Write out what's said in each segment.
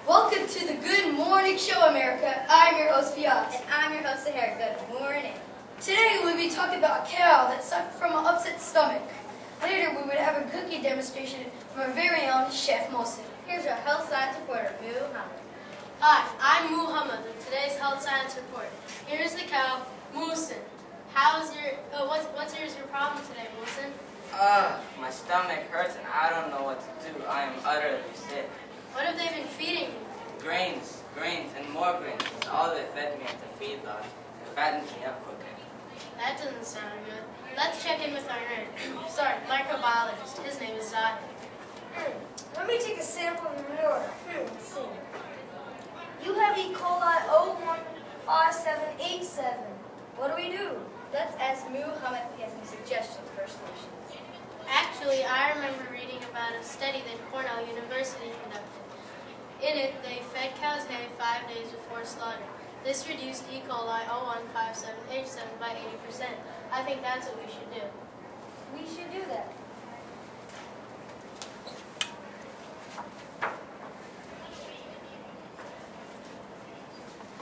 Welcome to the Good Morning Show, America. I'm your host, Fiaz. And I'm your host, Sahara. Good morning. Today we'll be talking about a cow that suffered from an upset stomach. Later we would have a cookie demonstration from our very own Chef Mohsen. Here's our health science reporter, Muhammad. Hi, I'm Muhammad with today's health science report. Here's the cow, Mohsen. What's your problem today, Mohsen? My stomach hurts and I don't know what to do. I am utterly sick. What have they been feeding you? Grains, and more grains. It's all they fed me at the feedlot. It fattens me up quicker. That doesn't sound good. Let's check in with our microbiologist. His name is Zahid. Let me take a sample of your urine. Let's see. You have E. coli 015787. What do we do? Let's ask Muhammad if he has any suggestions for solutions. Actually, I remember reading about a study that Cornell University conducted. In it, they fed cows hay 5 days before slaughter. This reduced E. coli 015787 by 80%. I think that's what we should do. We should do that.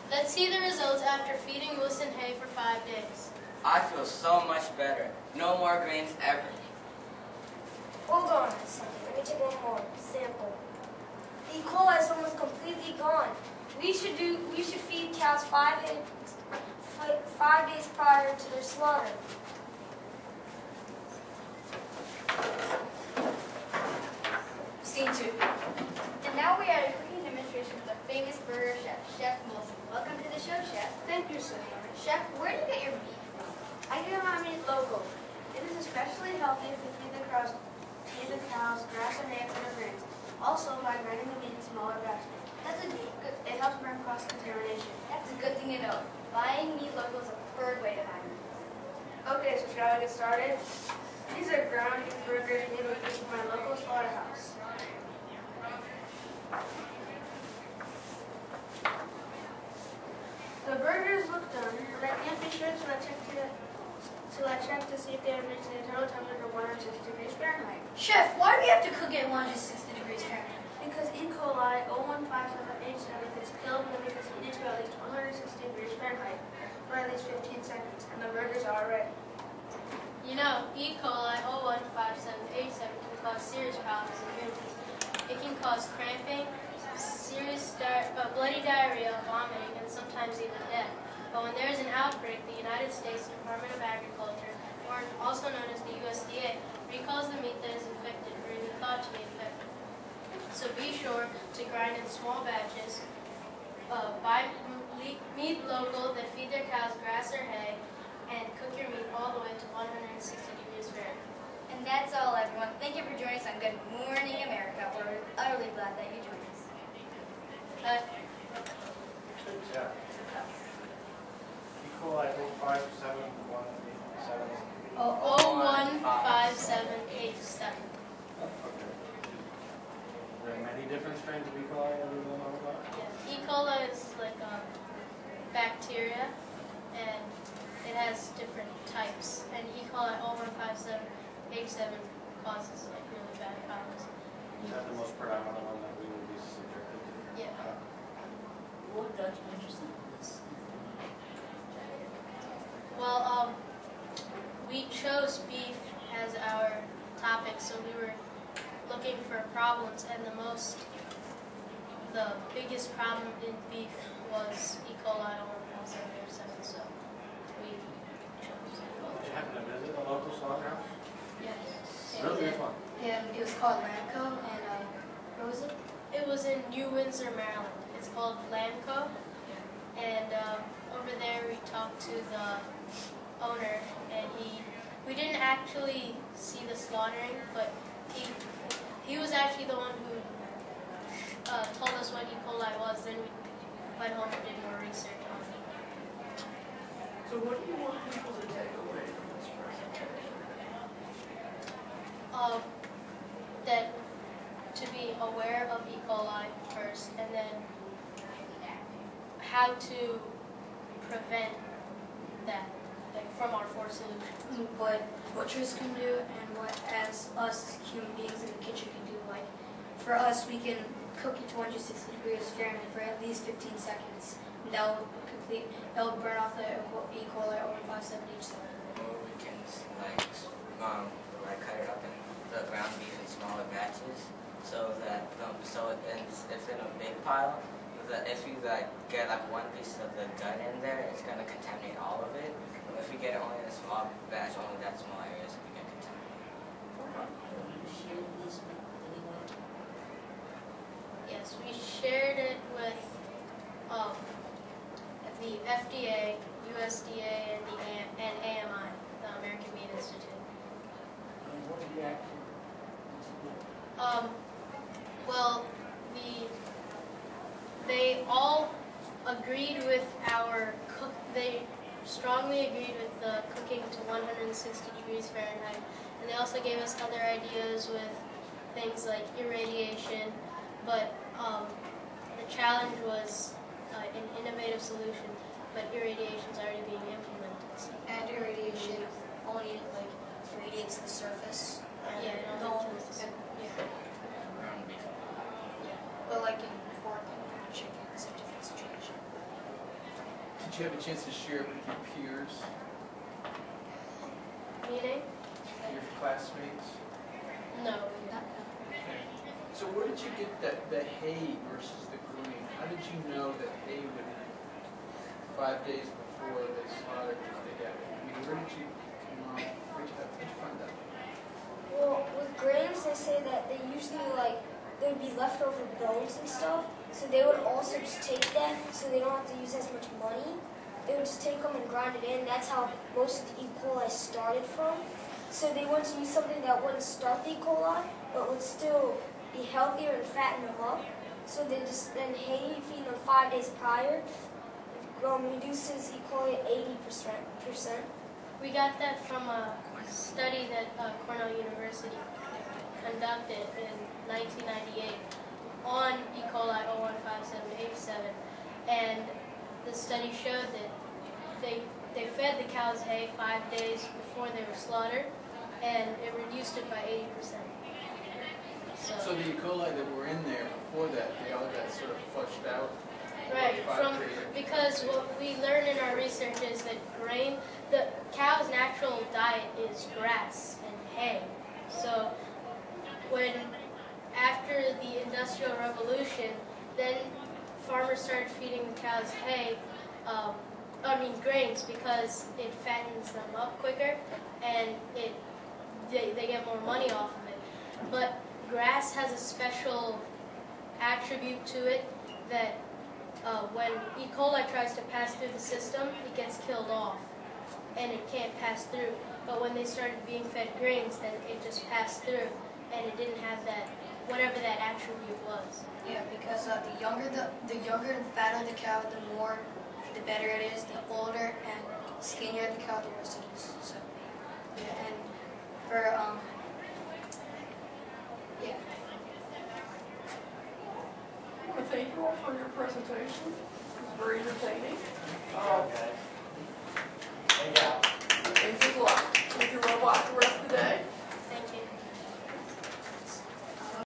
Let's see the results after feeding Mohsen hay for 5 days. I feel so much better. No more grains ever. Hold on a second. Let me take one more sample. E. coli is almost completely gone. We should feed cows 5 days prior to their slaughter. Scene 2. And now we are at a cooking demonstration with our famous burger chef, Chef Mohsen. Welcome to the show, Chef. Thank you, Sahara. Chef, where do you get your meat from? I get my meat local. It is especially healthy to feed the cows grass and hay instead of grains. Also, by grinding the meat in smaller batches, it helps prevent cross-contamination. That's a good thing to know. Buying meat local is a preferred way to buy meat. Okay, so shall I get started? These are ground beef burgers made with beef from my local slaughterhouse. The burgers look done, but I can't be sure till I check to see if they have reached the internal temperature of 160 degrees Fahrenheit. Chef, why do we have to cook it at 160 degrees Fahrenheit? Because E. coli 015787 is killed when it is heated to at least 160 degrees Fahrenheit for at least 15 seconds, and the burgers are ready. You know, E. coli 015787 can cause serious problems in humans. It can cause cramping, serious bloody diarrhea, vomiting, and sometimes even death. But when there is an outbreak, the United States Department of Agriculture, or also known as the USDA, recalls the meat that is infected or even thought to be infected. So be sure to grind in small batches, buy meat local that feed their cows grass or hay, and cook your meat all the way to 160 degrees Fahrenheit. And that's all, everyone. Thank you for joining us on Good Morning America. We're utterly glad that you joined us. Yeah. E. coli 057187. 015787. Okay. There are many different strains of E. coli that we don't know about? Yeah. E. coli is like bacteria, and it has different types. And E. coli 015787 causes like really bad problems. Is that the most predominant one that we would be subjected to? Yeah. What got you interested in this? Well, we chose beef as our topic, so we were looking for problems, and the biggest problem in beef was E. coli 015787, so we chose E. Did coli. you happen to visit a local slaughterhouse? Yes. Really? Which one? It was called Lamco, and where was it? It was in New Windsor, Maryland. It's called Lamco, and over there we talked to the owner, and we didn't actually see the slaughtering, but he was actually the one who told us what E. coli was. Then we went home and did more research on it. So what do you want people to take away from this presentation? That to be aware of E. coli first, and then how to prevent that, like from our 4 solutions. What butchers can do and what as us human beings in the kitchen can do, like for us, we can cook it to 160 degrees Fahrenheit for at least 15 seconds. And that will burn off the E. coli 01578. Or we can like cut it up in the ground beef in smaller batches, so that if in a big pile, if you get like one piece of the gut in there, it's gonna contaminate all of it. But if you get it only in a small batch, only that small area is gonna get contaminated. Yes, we shared it with the FDA, USDA, and AMI, the American Meat Institute. What did you actually Well, they all agreed with they strongly agreed with the cooking to 160 degrees Fahrenheit, and they also gave us other ideas with things like irradiation, but the challenge was an innovative solution, but irradiation is already being implemented. And irradiation only irradiates the surface. Yeah, it only kills the surface. Ground beef. But in pork and chicken, it's a different situation. Did you have a chance to share it with your peers, Meaning? your classmates? No. So where did you get the hay versus the grain? How did you know that hay would, 5 days before they slaughtered, they got it? I mean, where'd you find that? Well, with grains, they say that they usually there would be leftover bones and stuff, so they would also just take that, so they don't have to use as much money. They would just take them and grind it in. That's how most of the E. coli started from. So they wanted to use something that wouldn't start the E. coli, but would still be healthier and fatten them up. So they just then hay feeding them 5 days prior reduces E. coli 80%. We got that from a study that Cornell University conducted in 1998 on E. coli 015787, and the study showed that they fed the cows hay 5 days before they were slaughtered, and it reduced it by 80%. So the E. coli that were in there before that, they all got sort of flushed out? Right, because what we learned in our research is that the cow's natural diet is grass and hay. So after the Industrial Revolution, then farmers started feeding the cows grains, because it fattens them up quicker and they get more money off of it. But grass has a special attribute to it that when E. coli tries to pass through the system, it gets killed off and it can't pass through. But when they started being fed grains, then it just passed through and it didn't have that, whatever that attribute was. Yeah, because the younger and fatter the cow, the better it is. The older and skinnier the cow, the worse it is. So, yeah, and for yeah. I want to thank you all for your presentation. It was very entertaining.